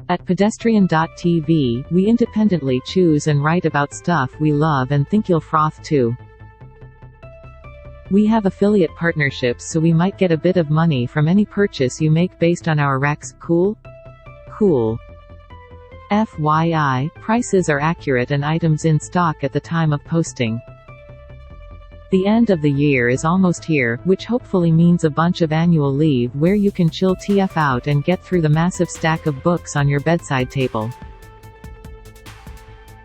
At pedestrian.tv, we independently choose and write about stuff we love and think you'll froth too. We have affiliate partnerships, so we might get a bit of money from any purchase you make based on our recs. Cool? Cool. FYI, prices are accurate and items in stock at the time of posting. The end of the year is almost here, which hopefully means a bunch of annual leave where you can chill TF out and get through the massive stack of books on your bedside table.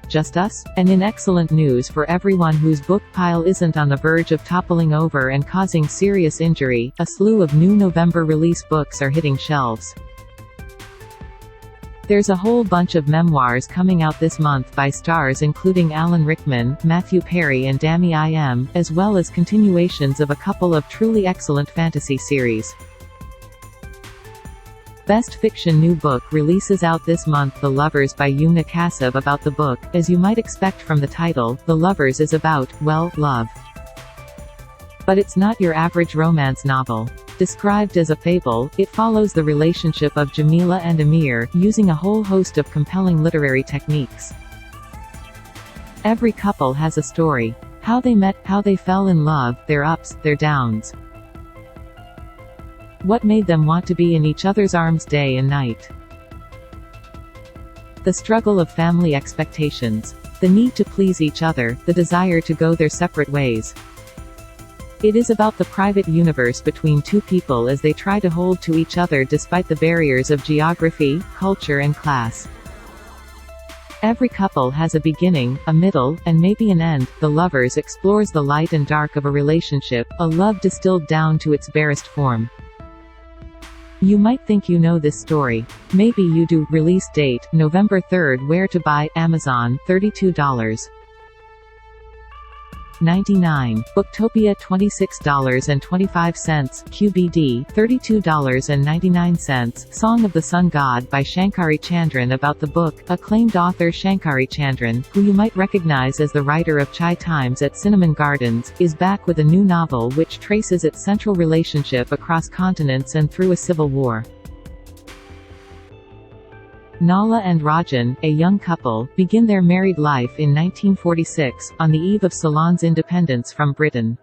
Just us? And in excellent news for everyone whose book pile isn't on the verge of toppling over and causing serious injury, a slew of new November release books are hitting shelves. There's a whole bunch of memoirs coming out this month by stars including Alan Rickman, Matthew Perry and Dami Im, as well as continuations of a couple of truly excellent fantasy series. Best Fiction New Book releases out this month. The Lovers by Yumna Kassab. About the book, as you might expect from the title, The Lovers is about, well, love. But it's not your average romance novel. Described as a fable, it follows the relationship of Jamila and Amir, using a whole host of compelling literary techniques. Every couple has a story. How they met, how they fell in love, their ups, their downs. What made them want to be in each other's arms day and night. The struggle of family expectations. The need to please each other, the desire to go their separate ways. It is about the private universe between two people as they try to hold to each other despite the barriers of geography, culture and class. Every couple has a beginning, a middle, and maybe an end. The Lovers explores the light and dark of a relationship, a love distilled down to its barest form. You might think you know this story. Maybe you do. Release date, November 3rd. Where to buy? Amazon, $32.99. Booktopia, $26.25. QBD, $32.99. Song of the Sun God by Shankari Chandran. About the book, acclaimed author Shankari Chandran, who you might recognize as the writer of Chai Times at Cinnamon Gardens, is back with a new novel which traces its central relationship across continents and through a civil war. Nala and Rajan, a young couple, begin their married life in 1946, on the eve of Ceylon's independence from Britain.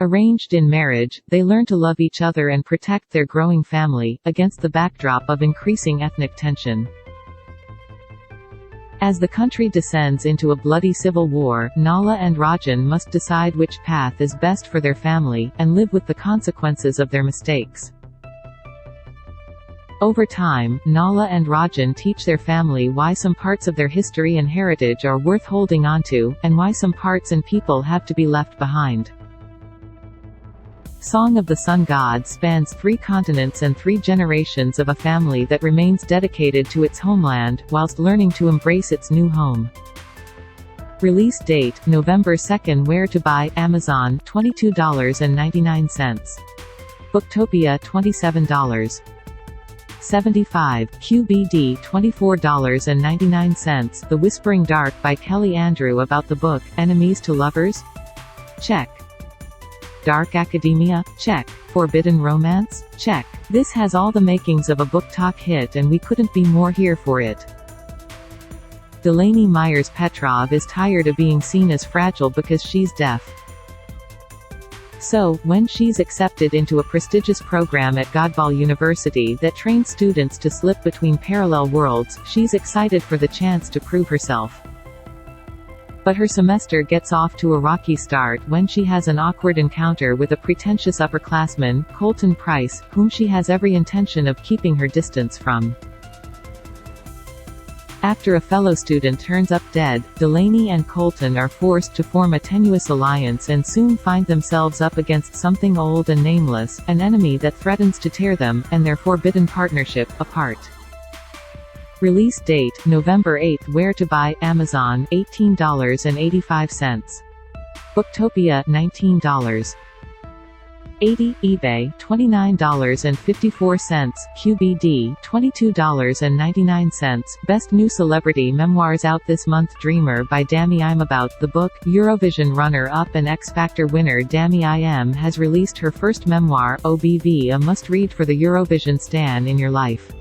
Arranged in marriage, they learn to love each other and protect their growing family, against the backdrop of increasing ethnic tension. As the country descends into a bloody civil war, Nala and Rajan must decide which path is best for their family, and live with the consequences of their mistakes. Over time, Nala and Rajan teach their family why some parts of their history and heritage are worth holding onto, and why some parts and people have to be left behind. Song of the Sun God spans 3 continents and 3 generations of a family that remains dedicated to its homeland, whilst learning to embrace its new home. Release date, November 2nd. Where to buy? Amazon, $22.99. Booktopia, $27.75. QBD, $24.99. The Whispering Dark by Kelly Andrew. About the book, Enemies to Lovers? Check. Dark academia? Check. Forbidden romance? Check. This has all the makings of a book talk hit and we couldn't be more here for it. Delaney Myers Petrov is tired of being seen as fragile because she's deaf. So, when she's accepted into a prestigious program at Godball University that trains students to slip between parallel worlds, she's excited for the chance to prove herself. But her semester gets off to a rocky start when she has an awkward encounter with a pretentious upperclassman, Colton Price, whom she has every intention of keeping her distance from. After a fellow student turns up dead, Delaney and Colton are forced to form a tenuous alliance and soon find themselves up against something old and nameless, an enemy that threatens to tear them, and their forbidden partnership, apart. Release date, November 8th. Where to buy? Amazon, $18.85. Booktopia, $19.80. eBay, $29.54. QBD, $22.99. Best New Celebrity Memoirs out this month. Dreamer by Dami Im. About the book, Eurovision runner-up and X Factor winner Dami Im has released her first memoir, OBV, a must-read for the Eurovision stan in your life.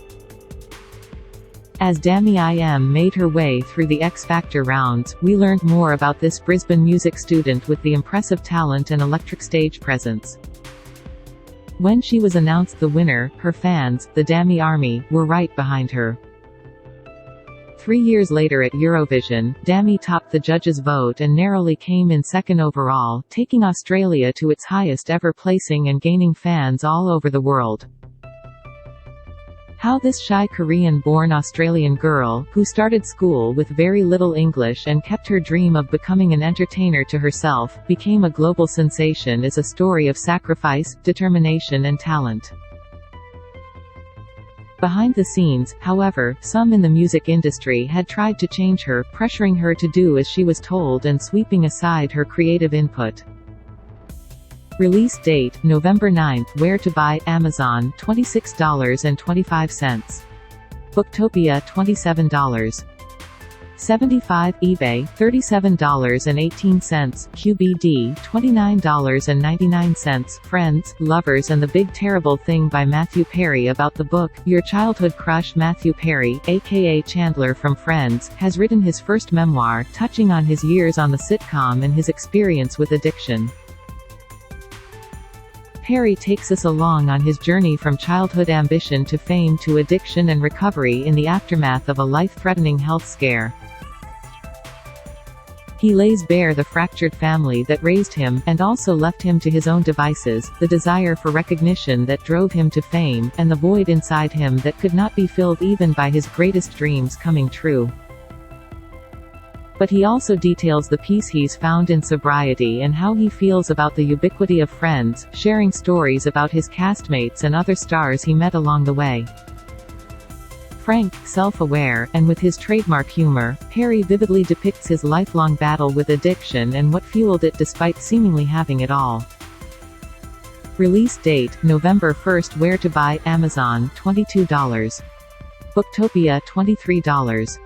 As Dami Im made her way through the X Factor rounds, we learned more about this Brisbane music student with the impressive talent and electric stage presence. When she was announced the winner, her fans, the Dami Army, were right behind her. 3 years later at Eurovision, Dami topped the judges' vote and narrowly came in second overall, taking Australia to its highest ever placing and gaining fans all over the world. How this shy Korean-born Australian girl, who started school with very little English and kept her dream of becoming an entertainer to herself, became a global sensation is a story of sacrifice, determination and talent. Behind the scenes, however, some in the music industry had tried to change her, pressuring her to do as she was told and sweeping aside her creative input. Release date, November 9. Where to buy, Amazon, $26.25. Booktopia, $27. 75 eBay, $37.18, QBD, $29.99, Friends, Lovers and the Big Terrible Thing by Matthew Perry. About the book, your childhood crush Matthew Perry, aka Chandler from Friends, has written his first memoir, touching on his years on the sitcom and his experience with addiction. Perry takes us along on his journey from childhood ambition to fame to addiction and recovery in the aftermath of a life-threatening health scare. He lays bare the fractured family that raised him, and also left him to his own devices, the desire for recognition that drove him to fame, and the void inside him that could not be filled even by his greatest dreams coming true. But he also details the peace he's found in sobriety and how he feels about the ubiquity of Friends, sharing stories about his castmates and other stars he met along the way. Frank, self-aware, and with his trademark humor, Perry vividly depicts his lifelong battle with addiction and what fueled it despite seemingly having it all. Release date, November 1. Where to buy, Amazon, $22. Booktopia, $23.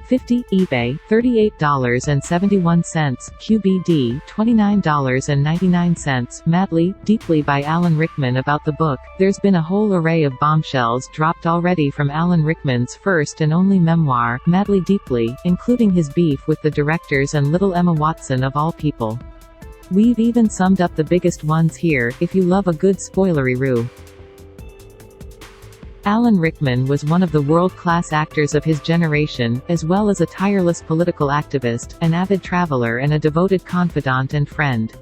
50 eBay, $38.71, QBD, $29.99, Madly, Deeply by Alan Rickman. About the book, there's been a whole array of bombshells dropped already from Alan Rickman's first and only memoir, Madly Deeply, including his beef with the directors and little Emma Watson of all people. We've even summed up the biggest ones here, if you love a good spoilery-roo. Alan Rickman was one of the world-class actors of his generation, as well as a tireless political activist, an avid traveler and a devoted confidant and friend.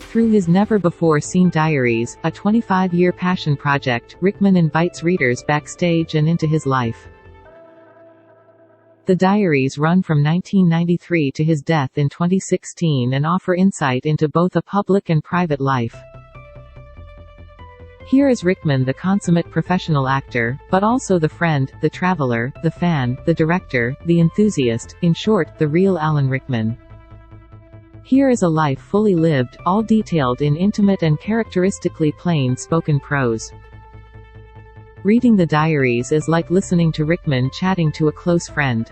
Through his never-before-seen diaries, a 25-year passion project, Rickman invites readers backstage and into his life. The diaries run from 1993 to his death in 2016 and offer insight into both a public and private life. Here is Rickman, the consummate professional actor, but also the friend, the traveler, the fan, the director, the enthusiast, in short, the real Alan Rickman. Here is a life fully lived, all detailed in intimate and characteristically plain-spoken prose. Reading the diaries is like listening to Rickman chatting to a close friend.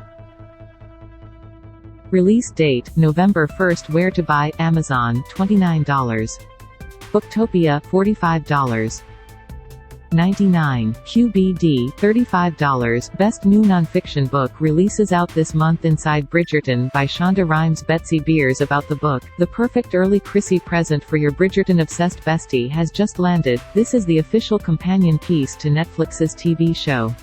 Release date, November 1. Where to buy, Amazon, $29. Booktopia, $45. 99. QBD, $35. Best New Nonfiction Book releases out this month. Inside Bridgerton by Shonda Rhimes. Betsy Beers. About the book, the perfect early Chrissy present for your Bridgerton-obsessed bestie has just landed. This is the official companion piece to Netflix's TV show.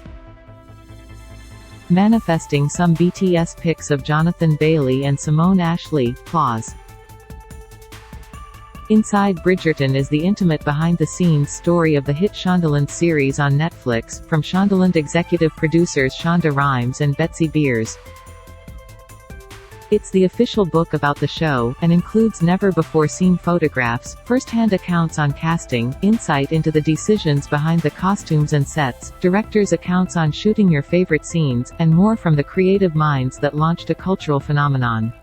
Manifesting some BTS pics of Jonathan Bailey and Simone Ashley, applause. Inside Bridgerton is the intimate behind-the-scenes story of the hit Shondaland series on Netflix, from Shondaland executive producers Shonda Rhimes and Betsy Beers. It's the official book about the show, and includes never-before-seen photographs, first-hand accounts on casting, insight into the decisions behind the costumes and sets, directors' accounts on shooting your favorite scenes, and more from the creative minds that launched a cultural phenomenon.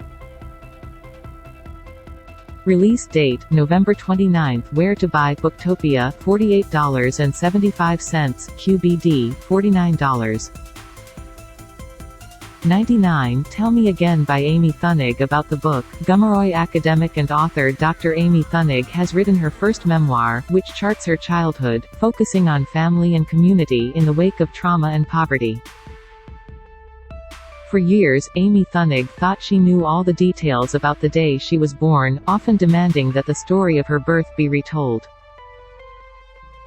Release date, November 29. Where to buy, Booktopia, $48.75, QBD, $49. 99 Tell Me Again by Amy Thunig. About the book, Gomeroy academic and author Dr. Amy Thunig has written her first memoir, which charts her childhood, focusing on family and community in the wake of trauma and poverty. For years, Amy Thunig thought she knew all the details about the day she was born, often demanding that the story of her birth be retold.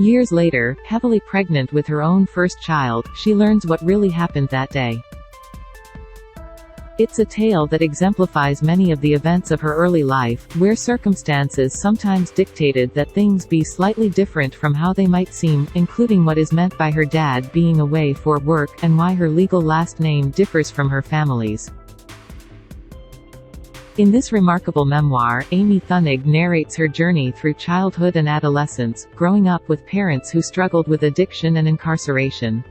Years later, heavily pregnant with her own first child, she learns what really happened that day. It's a tale that exemplifies many of the events of her early life, where circumstances sometimes dictated that things be slightly different from how they might seem, including what is meant by her dad being away for work, and why her legal last name differs from her family's. In this remarkable memoir, Amy Thunig narrates her journey through childhood and adolescence, growing up with parents who struggled with addiction and incarceration.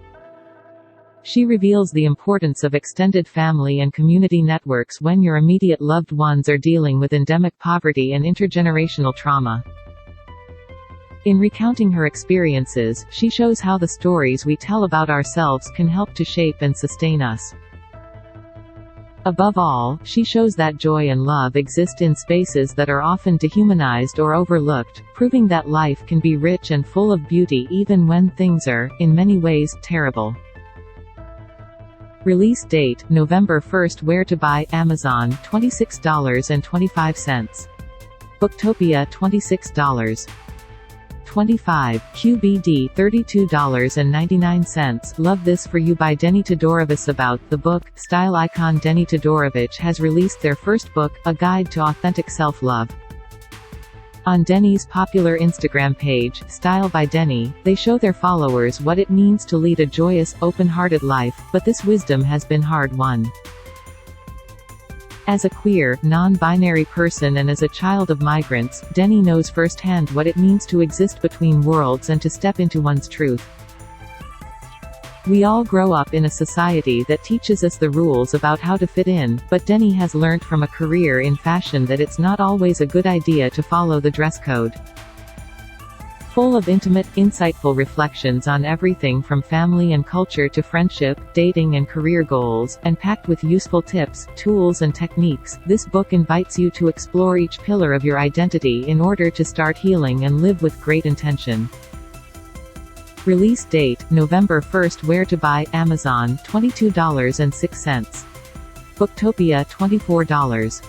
She reveals the importance of extended family and community networks when your immediate loved ones are dealing with endemic poverty and intergenerational trauma. In recounting her experiences, she shows how the stories we tell about ourselves can help to shape and sustain us. Above all, she shows that joy and love exist in spaces that are often dehumanized or overlooked, proving that life can be rich and full of beauty even when things are, in many ways, terrible. Release date, November 1. Where to buy, Amazon, $26.25. Booktopia, $26. 25, QBD, $32.99. Love This For You by Denny Todorovich. About the book, style icon Denny Todorovich has released their first book, A Guide to Authentic Self-Love. On Denny's popular Instagram page, Style by Denny, they show their followers what it means to lead a joyous, open-hearted life, but this wisdom has been hard-won. As a queer, non-binary person and as a child of migrants, Denny knows firsthand what it means to exist between worlds and to step into one's truth. We all grow up in a society that teaches us the rules about how to fit in, but Denny has learnt from a career in fashion that it's not always a good idea to follow the dress code. Full of intimate, insightful reflections on everything from family and culture to friendship, dating and career goals, and packed with useful tips, tools and techniques, this book invites you to explore each pillar of your identity in order to start healing and live with great intention. Release date, November 1. Where to buy, Amazon, $22.06. Booktopia, $24.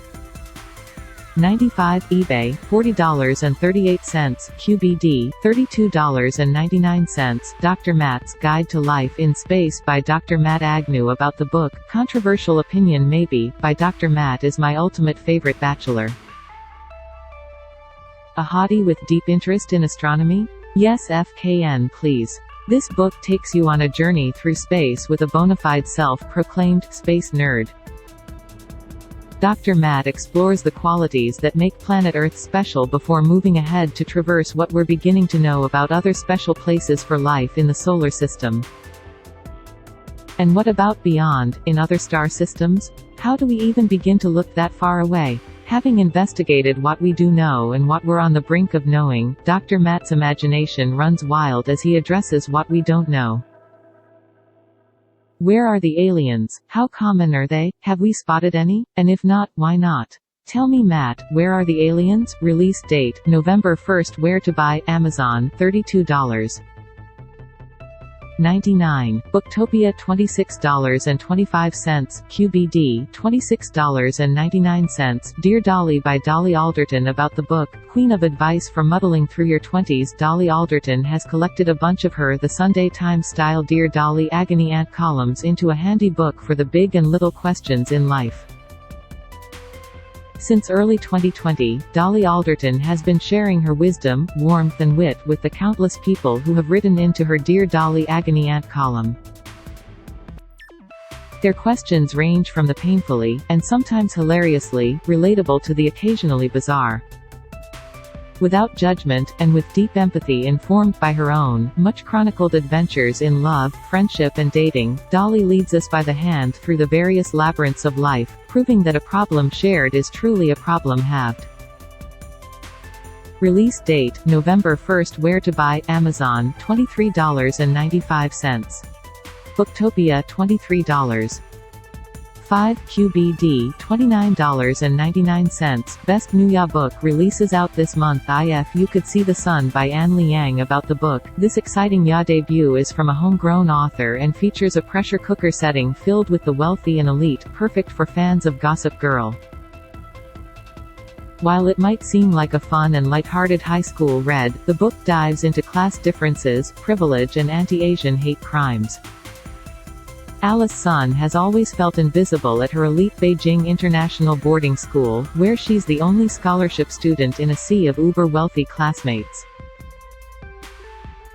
95, eBay, $40.38, QBD, $32.99. Dr. Matt's Guide to Life in Space by Dr. Matt Agnew. About the book, controversial opinion maybe, by Dr. Matt is my ultimate favorite bachelor. A hottie with deep interest in astronomy? Yes, FKN please. This book takes you on a journey through space with a bona fide self-proclaimed space nerd. Dr. Matt explores the qualities that make planet Earth special before moving ahead to traverse what we're beginning to know about other special places for life in the solar system. And what about beyond, in other star systems? How do we even begin to look that far away? Having investigated what we do know and what we're on the brink of knowing, Dr. Matt's imagination runs wild as he addresses what we don't know. Where are the aliens? How common are they? Have we spotted any? And if not, why not? Tell Me Matt, Where Are the Aliens? Release date, November 1. Where to buy, Amazon, $32. 99. Booktopia, $26.25, QBD, $26.99. Dear Dolly by Dolly Alderton. About the book, Queen of Advice for Muddling Through Your 20s. Dolly Alderton has collected a bunch of her The Sunday Times-style Dear Dolly Agony Aunt columns into a handy book for the big and little questions in life. Since early 2020, Dolly Alderton has been sharing her wisdom, warmth and wit with the countless people who have written into her Dear Dolly Agony Aunt column. Their questions range from the painfully, and sometimes hilariously, relatable to the occasionally bizarre. Without judgment, and with deep empathy informed by her own, much-chronicled adventures in love, friendship and dating, Dolly leads us by the hand through the various labyrinths of life, proving that a problem shared is truly a problem halved. Release date, November 1. Where to buy, Amazon, $23.95. Booktopia, $23. 5 QBD $29.99. Best New book releases out this month. If You Could See the Sun by An Liang. About the book, this exciting debut is from a homegrown author and features a pressure cooker setting filled with the wealthy and elite, perfect for fans of Gossip Girl. While it might seem like a fun and lighthearted high school read, the book dives into class differences, privilege and anti-Asian hate crimes. Alice Sun has always felt invisible at her elite Beijing International Boarding School, where she's the only scholarship student in a sea of uber-wealthy classmates.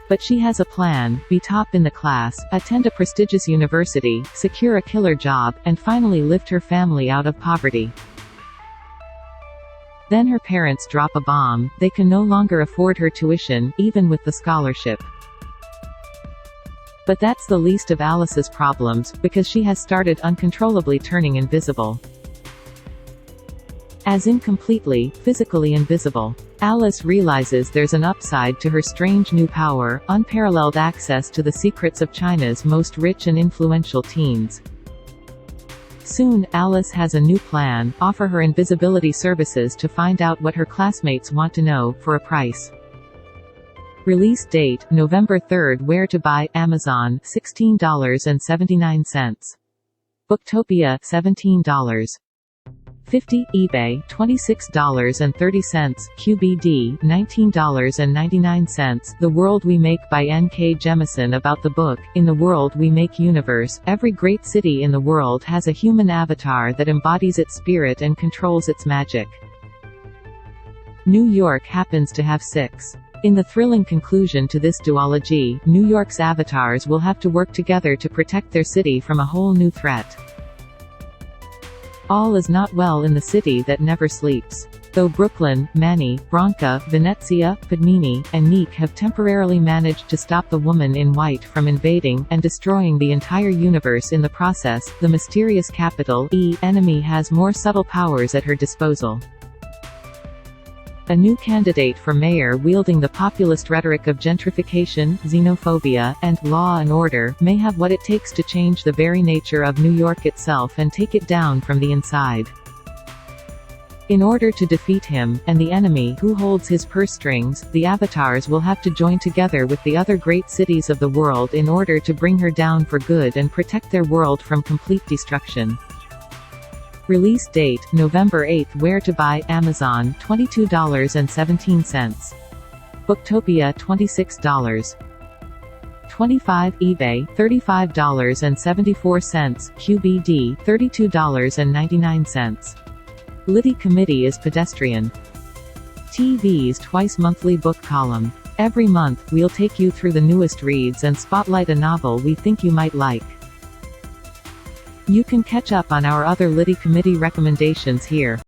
But she has a plan: be top in the class, attend a prestigious university, secure a killer job, and finally lift her family out of poverty. Then her parents drop a bomb. They can no longer afford her tuition, even with the scholarship. But that's the least of Alice's problems, because she has started uncontrollably turning invisible. As in completely, physically invisible. Alice realizes there's an upside to her strange new power: unparalleled access to the secrets of China's most rich and influential teens. Soon, Alice has a new plan: offer her invisibility services to find out what her classmates want to know, for a price. Release date, November 3rd. Where to buy? Amazon, $16.79. Booktopia, $17.50. eBay, $26.30. QBD, $19.99. The World We Make by N.K. Jemisin. About the book, in the world we make universe, every great city in the world has a human avatar that embodies its spirit and controls its magic. New York happens to have 6. In the thrilling conclusion to this duology, New York's avatars will have to work together to protect their city from a whole new threat. All is not well in the city that never sleeps. Though Brooklyn, Manny, Branca, Venezia, Padmini, and Nick have temporarily managed to stop the woman in white from invading, and destroying the entire universe in the process, the mysterious capital enemy has more subtle powers at her disposal. A new candidate for mayor wielding the populist rhetoric of gentrification, xenophobia, and law and order, may have what it takes to change the very nature of New York itself and take it down from the inside. In order to defeat him, and the enemy who holds his purse strings, the avatars will have to join together with the other great cities of the world in order to bring her down for good and protect their world from complete destruction. Release date, November 8th. Where to buy? Amazon, $22.17. Booktopia, $26.25. eBay, $35.74. QBD, $32.99. Litty Committee is pedestrian. TV's twice-monthly book column. Every month, we'll take you through the newest reads and spotlight a novel we think you might like. You can catch up on our other Litty Committee recommendations here.